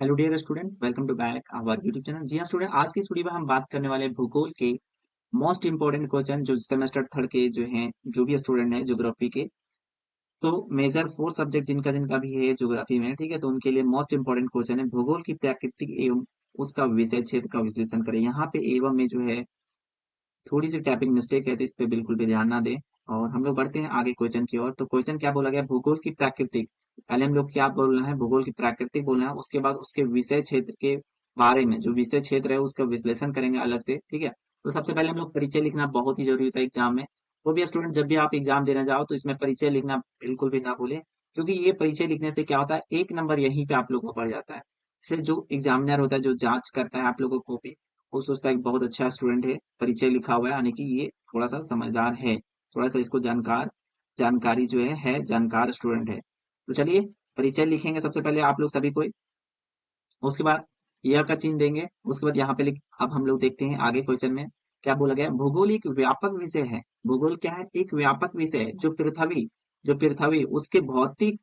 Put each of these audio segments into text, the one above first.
Hello dear student, welcome to back our YouTube channel. जी हाँ student, आज की इस वीडियो में हम बात करने वाले हैं भूगोल के मोस्ट इंपोर्टेंट क्वेश्चन जो सेमेस्टर थर्ड के जो हैं, जो भी स्टूडेंट हैं ज्योग्राफी के। तो मेजर 4 सब्जेक्ट जिनका जिनका भी है ज्योग्राफी में, ठीक है, तो उनके लिए मोस्ट इंपोर्टेंट क्वेश्चन है भूगोल की प्राकृतिक एवं उसका विषय क्षेत्र का विश्लेषण करें। यहाँ पे एवं में जो है थोड़ी सी टाइपिंग मिस्टेक है, तो इस पे बिल्कुल भी ध्यान ना दें। और हम लोग बढ़ते हैं आगे क्वेश्चन की ओर। तो क्वेश्चन क्या बोला गया, भूगोल की प्राकृतिक। पहले हम लोग क्या बोलना है, भूगोल की प्राकृतिक बोलना है, उसके बाद उसके विषय क्षेत्र के बारे में, जो विषय क्षेत्र है उसका विश्लेषण करेंगे अलग से, ठीक है। तो सबसे पहले हम लोग परिचय लिखना बहुत ही जरूरी होता है एग्जाम में। वो भी स्टूडेंट जब भी आप एग्जाम देने जाओ तो इसमें परिचय लिखना बिल्कुल भी ना भूले, क्योंकि ये परिचय लिखने से क्या होता है, 1 नंबर यहीं पे आप लोग को पड़ जाता है। इससे जो एग्जामिनर होता है, जो जांच करता है आप लोगों को कॉपी, वो सोचता है कि बहुत अच्छा स्टूडेंट है, परिचय लिखा हुआ है, यानी कि ये थोड़ा सा समझदार है, थोड़ा सा इसको जानकारी जो है जानकार स्टूडेंट है। तो चलिए परिचय लिखेंगे सबसे पहले आप लोग सभी को। उसके बाद यह का चिन्ह देंगे, उसके बाद यहाँ पे लिख। अब हम लोग देखते हैं आगे क्वेश्चन में क्या बोला गया। भूगोल एक व्यापक विषय है। भूगोल क्या है, एक व्यापक विषय है जो पृथ्वी उसके भौतिक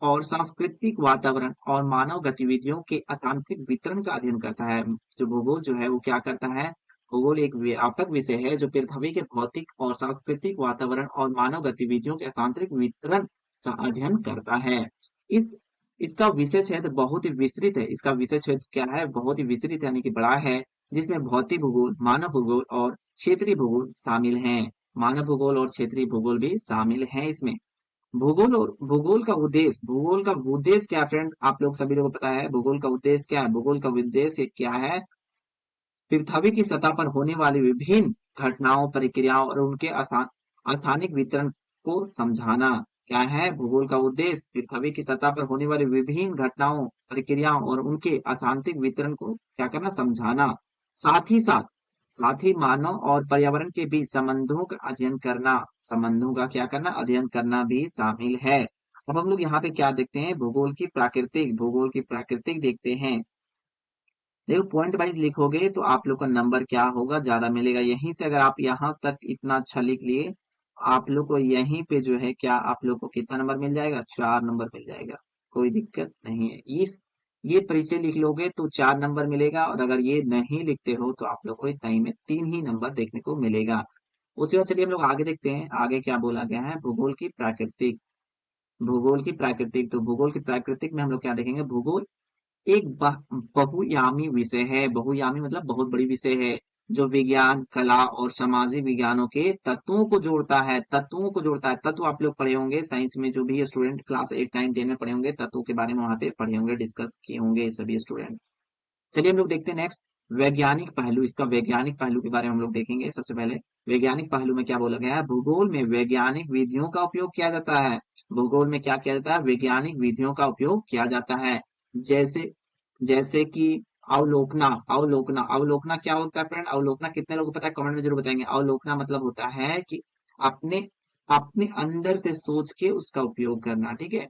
और सांस्कृतिक वातावरण और मानव गतिविधियों के अशांतिक वितरण का अध्ययन करता है। जो भूगोल जो है वो क्या करता है, भूगोल एक व्यापक विषय है जो पृथ्वी के भौतिक और सांस्कृतिक वातावरण और मानव गतिविधियों के अशांतरिक वितरण का अध्ययन करता है। इस इसका विषय क्षेत्र बहुत ही विस्तृत है। इसका विषय क्षेत्र क्या है, बहुत ही विस्तृत यानी कि बड़ा है, जिसमें भौतिक भूगोल, मानव भूगोल और क्षेत्रीय भूगोल शामिल हैं। मानव भूगोल और क्षेत्रीय भूगोल भी शामिल हैं इसमें। भूगोल का उद्देश्य क्या है फ्रेंड, आप लोग सभी लोगों को पता है भूगोल का उद्देश्य क्या है। भूगोल का उद्देश्य क्या है, पृथ्वी की सतह पर होने वाली विभिन्न घटनाओं, प्रक्रियाओं और उनके स्थानिक वितरण को समझाना। क्या है भूगोल का उद्देश्य, पृथ्वी की सतह पर होने वाली विभिन्न घटनाओं, प्रक्रियाओं और उनके अशांतिक वितरण को क्या करना, समझाना। साथ ही साथ साथ ही मानव और पर्यावरण के बीच संबंधों का अध्ययन करना, संबंधों का क्या करना, अध्ययन करना भी शामिल है। अब हम लोग यहाँ पे क्या देखते हैं, भूगोल की प्राकृतिक देखते हैं। देखो पॉइंट वाइज लिखोगे तो आप लोग का नंबर क्या होगा, ज्यादा मिलेगा। यहीं से अगर आप यहाँ तक इतना अच्छा लिख लिए, आप लोग को यहीं पे जो है क्या, आप लोग को कितना नंबर मिल जाएगा, 4 नंबर मिल जाएगा। कोई दिक्कत नहीं है। इस ये परिचय लिख लोगे तो 4 नंबर मिलेगा, और अगर ये नहीं लिखते हो तो आप लोग को इतना ही में 3 ही नंबर देखने को मिलेगा। उसके बाद चलिए हम लोग आगे देखते हैं, आगे क्या बोला गया है, भूगोल की प्राकृतिक में हम लोग क्या देखेंगे, भूगोल एक बहुयामी विषय है। बहुयामी मतलब बहुत बड़ी विषय है, जो विज्ञान, कला और सामाजिक विज्ञानों के तत्वों को जोड़ता है। तत्व आप लोग पढ़े होंगे साइंस में, जो भी स्टूडेंट क्लास 8 9 10 में पढ़े होंगे, तत्वों के बारे में वहां पे पढ़े होंगे, डिस्कस किए होंगे सभी स्टूडेंट। चलिए हम लोग देखते हैं नेक्स्ट, वैज्ञानिक पहलू। इसका वैज्ञानिक पहलू के बारे में हम लोग देखेंगे। सबसे पहले वैज्ञानिक पहलू में क्या बोला गया है, भूगोल में वैज्ञानिक विधियों का उपयोग किया जाता है। भूगोल में क्या किया जाता है, वैज्ञानिक विधियों का उपयोग किया जाता है। जैसे जैसे कि अवलोकना क्या होता है फ्रेंड, अवलोकना कितने लोगों को पता है, कमेंट में जरूर बताएंगे। अवलोकना मतलब होता है कि अपने अपने अंदर से सोच के उसका उपयोग करना, ठीक है।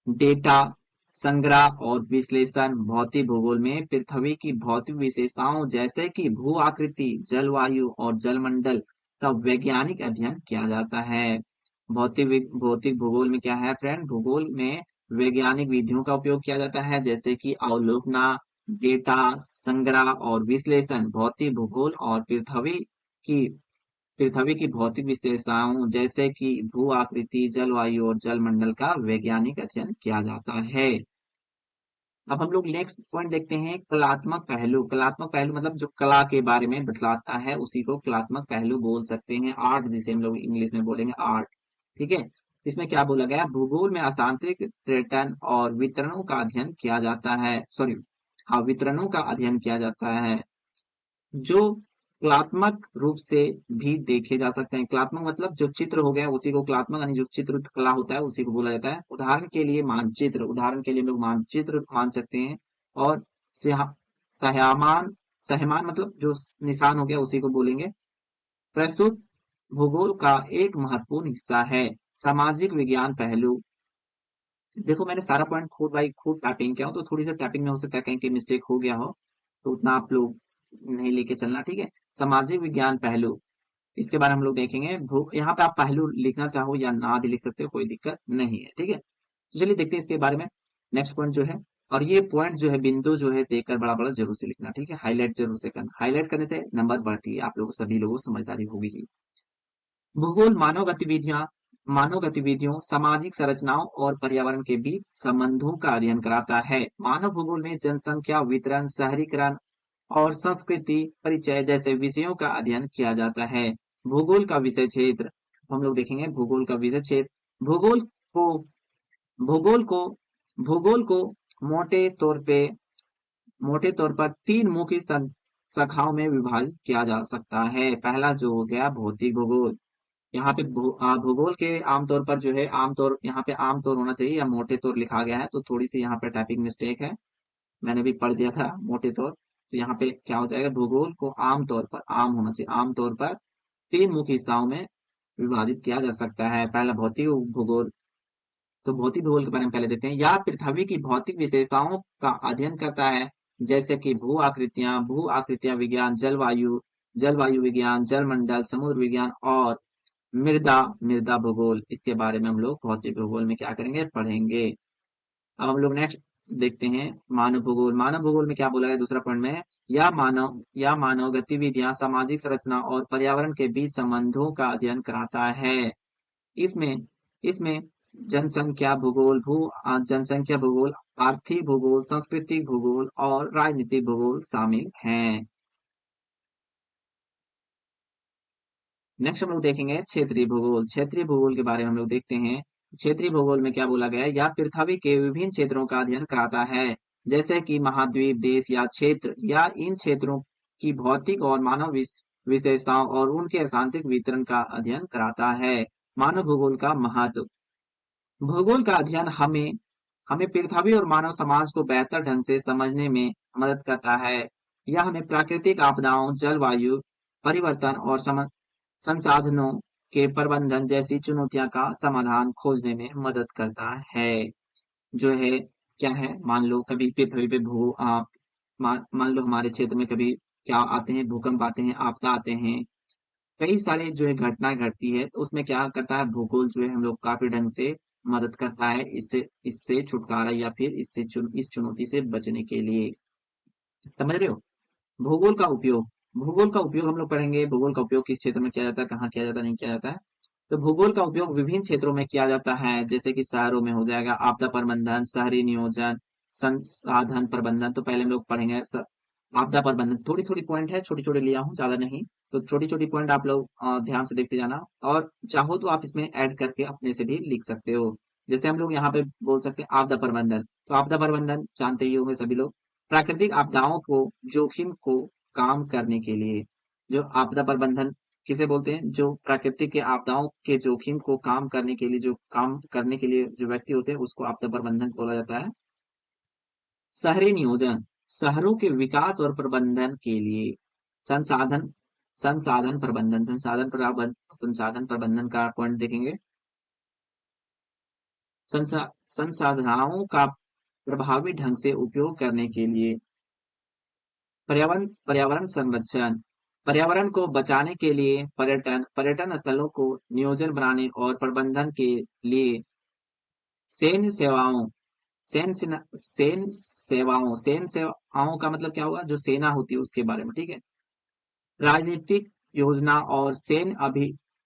डेटा संग्रह और विश्लेषण, भौतिक भूगोल में पृथ्वी की भौतिक विशेषताओं जैसे कि भू आकृति, जलवायु और जलमंडल का वैज्ञानिक अध्ययन किया जाता है। भौतिक भूगोल में क्या है फ्रेंड, भूगोल में वैज्ञानिक विधियों का उपयोग किया जाता है, जैसे कि अवलोकना, डेटा संग्रह और विश्लेषण। भौतिक भूगोल और की पृथ्वी की भौतिक विशेषताओं जैसे कि भू आकृति, जलवायु और जलमंडल का वैज्ञानिक अध्ययन किया जाता है। अब हम लोग नेक्स्ट पॉइंट देखते हैं, कलात्मक पहलू मतलब जो कला के बारे में बतलाता है, उसी को कलात्मक पहलू बोल सकते हैं, आर्ट जिसे हम लोग इंग्लिश में बोलेंगे आर्ट, ठीक है। इसमें क्या बोला गया, भूगोल में अशांतरिक पैटर्न और वितरणों का अध्ययन किया जाता है, सॉरी हाँ, वितरणों का अध्ययन किया जाता है, जो कलात्मक रूप से भी देखे जा सकते हैं। कलात्मक मतलब जो चित्र हो गया उसी को कलात्मक, यानी जो चित्र कला होता है उसी को बोला जाता है। उदाहरण के लिए हम लोग मानचित्र मान सकते हैं। और स्या- सहयामान सहमान मतलब जो निशान हो गया उसी को बोलेंगे। प्रस्तुत भूगोल का एक महत्वपूर्ण हिस्सा है। सामाजिक विज्ञान पहलू, देखो मैंने सारा पॉइंट खुद बाई खुद टाइपिंग किया हूं, तो थोड़ी सी टाइपिंग में हो सकता है कहीं कहीं मिस्टेक हो गया हो, तो उतना आप लोग नहीं लेके चलना, ठीक है। सामाजिक विज्ञान पहलू, इसके बारे में हम लोग देखेंगे। यहाँ पे आप पहलू लिखना चाहो या ना भी लिख सकते हो, कोई दिक्कत नहीं है, ठीक है। तो चलिए देखते हैं इसके बारे में। नेक्स्ट पॉइंट जो है, और ये पॉइंट जो है, बिंदु जो है देखकर बड़ा बड़ा जरूर से लिखना, ठीक है, हाईलाइट जरूर से करना, हाईलाइट करने से नंबर बढ़ती है, आप लोग सभी लोगों को समझदारी होगी ही। भूगोल मानव गतिविधियों, सामाजिक संरचनाओं और पर्यावरण के बीच संबंधों का अध्ययन कराता है। मानव भूगोल में जनसंख्या, वितरण, शहरीकरण और संस्कृति परिचय जैसे विषयों का अध्ययन किया जाता है। भूगोल का विषय क्षेत्र, हम लोग देखेंगे भूगोल का विषय क्षेत्र। को भूगोल को भूगोल को मोटे तौर पे मोटे तौर पर तीन मुख्य शाखाओं में विभाजित किया जा सकता है। पहला जो हो गया भौतिक भूगोल। यहाँ पे भूगोल के आमतौर पर जो है, आमतौर यहाँ पे आमतौर होना चाहिए या मोटे तौर लिखा गया है, तो थोड़ी सी यहाँ पे टाइपिंग मिस्टेक है, मैंने भी पढ़ दिया था मोटे तौर। तो यहाँ पे क्या हो जाएगा, भूगोल को आमतौर पर, आम होना चाहिए, आमतौर पर तीन मुख्य हिस्सों में विभाजित किया जा सकता है। पहला भौतिक भूगोल। तो भौतिक भूगोल के बारे में पहले देखते हैं। यह पृथ्वी की भौतिक विशेषताओं का अध्ययन करता है, जैसे कि भू आकृतियां विज्ञान, जलवायु विज्ञान, जलमंडल, समुद्र विज्ञान और मृदा मृदा भूगोल। इसके बारे में हम लोग भौतिक भूगोल में क्या करेंगे, पढ़ेंगे। अब हम लोग नेक्स्ट देखते हैं मानव भूगोल। मानव भूगोल में क्या बोला गया दूसरा पॉइंट में, या मानव गतिविधियां, सामाजिक संरचना और पर्यावरण के बीच संबंधों का अध्ययन कराता है। इसमें इसमें जनसंख्या भूगोल, आर्थिक भूगोल, सांस्कृतिक भूगोल और राजनीतिक भूगोल शामिल हैं। नेक्स्ट हम लोग देखेंगे क्षेत्रीय भूगोल। क्षेत्रीय भूगोल के बारे में हम लोग देखते हैं। क्षेत्रीय भूगोल में क्या बोला गया है, यह पृथ्वी के विभिन्न क्षेत्रों का अध्ययन कराता है, जैसे कि महाद्वीप, देश या क्षेत्र, या इन क्षेत्रों की भौतिक और मानव विशेषताओं और उनके सांस्कृतिक वितरण का अध्ययन कराता है। मानव भूगोल का महत्व। भूगोल का अध्ययन हमें हमें पृथ्वी और मानव समाज को बेहतर ढंग से समझने में मदद करता है। यह हमें प्राकृतिक आपदाओं, जलवायु परिवर्तन और संसाधनों के प्रबंधन जैसी चुनौतियों का समाधान खोजने में मदद करता है। जो है क्या है, मान लो कभी पृथ्वी पे मान लो हमारे क्षेत्र में कभी क्या आते हैं, भूकंप आते हैं, आपदा आते हैं, कई सारे जो है घटनाएं घटती है, तो उसमें क्या करता है भूगोल जो है हम लोग काफी ढंग से मदद करता है, इससे इससे छुटकारा या फिर इस चुनौती से बचने के लिए। समझ रहे हो। भूगोल का उपयोग। भूगोल का उपयोग हम लोग पढ़ेंगे, भूगोल का उपयोग किस क्षेत्र में किया जाता है, कहाँ किया जाता है, नहीं किया जाता है। तो भूगोल का उपयोग विभिन्न क्षेत्रों में किया जाता है, जैसे कि शहरों में हो जाएगा आपदा प्रबंधन, शहरी नियोजन, संसाधन प्रबंधन। तो पहले हम लोग पढ़ेंगे आपदा प्रबंधन। थोड़ी थोड़ी पॉइंट है, छोटी छोटी लिया हूँ, ज्यादा नहीं। तो छोटी छोटी पॉइंट आप लोग ध्यान से देखते जाना, और चाहो तो आप इसमें ऐड करके अपने से भी लिख सकते हो। जैसे हम लोग यहाँ पे बोल सकते हैं आपदा प्रबंधन। तो आपदा प्रबंधन जानते ही होंगे सभी लोग, प्राकृतिक आपदाओं को, जोखिम को काम करने के लिए। जो आपदा प्रबंधन किसे बोलते हैं, जो प्राकृतिक के आपदाओं के जोखिम को काम करने के लिए, जो काम करने के लिए जो व्यक्ति होते हैं, उसको आपदा प्रबंधन बोला जाता है। शहरी नियोजन, शहरों के विकास और प्रबंधन के लिए। संसाधन संसाधन प्रबंधन का पॉइंट देखेंगे। संसाधनों का प्रभावी ढंग से उपयोग करने के लिए। पर्यावरण संरक्षण, पर्यावरण को बचाने के लिए पर्यटन स्थलों को नियोजन बनाने और प्रबंधन के लिए। सैन्य सेवाओं सैन्य सेवाओं का मतलब क्या हुआ, जो सेना होती है उसके बारे में, ठीक है। राजनीतिक योजना और सैन्य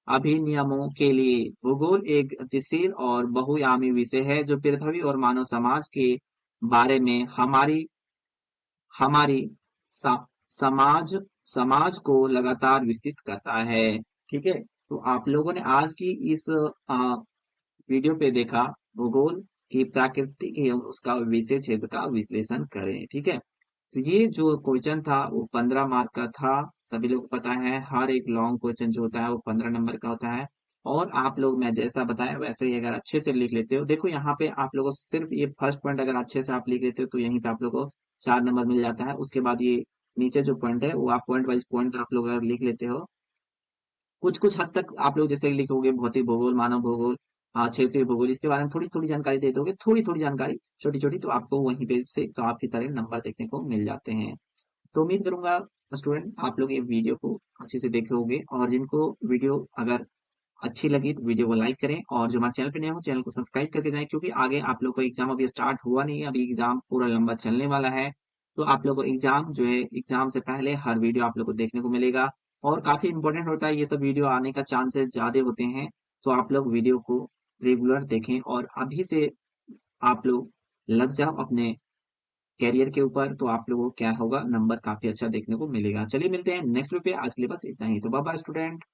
अभिनियमों के लिए। भूगोल एक गतिशील और बहुआयामी विषय है, जो पृथ्वी और मानव समाज के बारे में हमारी सा, समाज समाज को लगातार विकसित करता है। ठीक है। तो आप लोगों ने आज की इस वीडियो पे देखा भूगोल की प्राकृतिक एवं उसका विषय क्षेत्र का विश्लेषण करें। ठीक है। तो ये जो क्वेश्चन था वो 15 मार्क का था। सभी लोग को पता है हर एक लॉन्ग क्वेश्चन जो होता है वो 15 नंबर का होता है। और आप लोग, मैं जैसा बताया वैसे ही अगर अच्छे से लिख लेते हो, देखो यहाँ पे आप लोगों को सिर्फ ये फर्स्ट पॉइंट अगर अच्छे से आप लिख लेते हो तो यहीं पे आप लोगों को 4 नंबर मिल जाता है। उसके बाद ये नीचे जो पॉइंट है वो आप पॉइंट वाइज पॉइंट आप लोग अगर लिख लेते हो, कुछ कुछ हद तक आप लोग जैसे लिखोगे भौतिक भूगोल, मानव भूगोल, क्षेत्रीय भूगोल, इसके बारे में थोड़ी थोड़ी जानकारी दे दोगे, थोड़ी थोड़ी जानकारी छोटी छोटी, तो आपको वहीं पे से काफी सारे नंबर देखने को मिल जाते हैं। तो उम्मीद करूंगा स्टूडेंट आप लोग ये वीडियो को अच्छे से देखे होंगे, और जिनको वीडियो अगर अच्छी लगी तो वीडियो को लाइक करें और जो हमारे चैनल पे नए हो चैनल को सब्सक्राइब करके जाएं, क्योंकि आगे आप लोग को एग्जाम अभी स्टार्ट हुआ नहीं है, अभी एग्जाम पूरा लंबा चलने वाला है। तो आप लोग को एग्जाम जो है एग्जाम से पहले हर वीडियो आप लोग को देखने को मिलेगा और काफी इंपॉर्टेंट होता है, ये सब वीडियो आने का चांसेस ज्यादा होते हैं। तो आप लोग वीडियो को रेगुलर देखें और अभी से आप लोग लग जाओ अपने कैरियर के ऊपर, तो आप लोगों को क्या होगा, नंबर काफी अच्छा देखने को मिलेगा। चलिए मिलते हैं नेक्स्ट वीडियो पे, आज के लिए बस इतना ही। तो बाय बाय स्टूडेंट।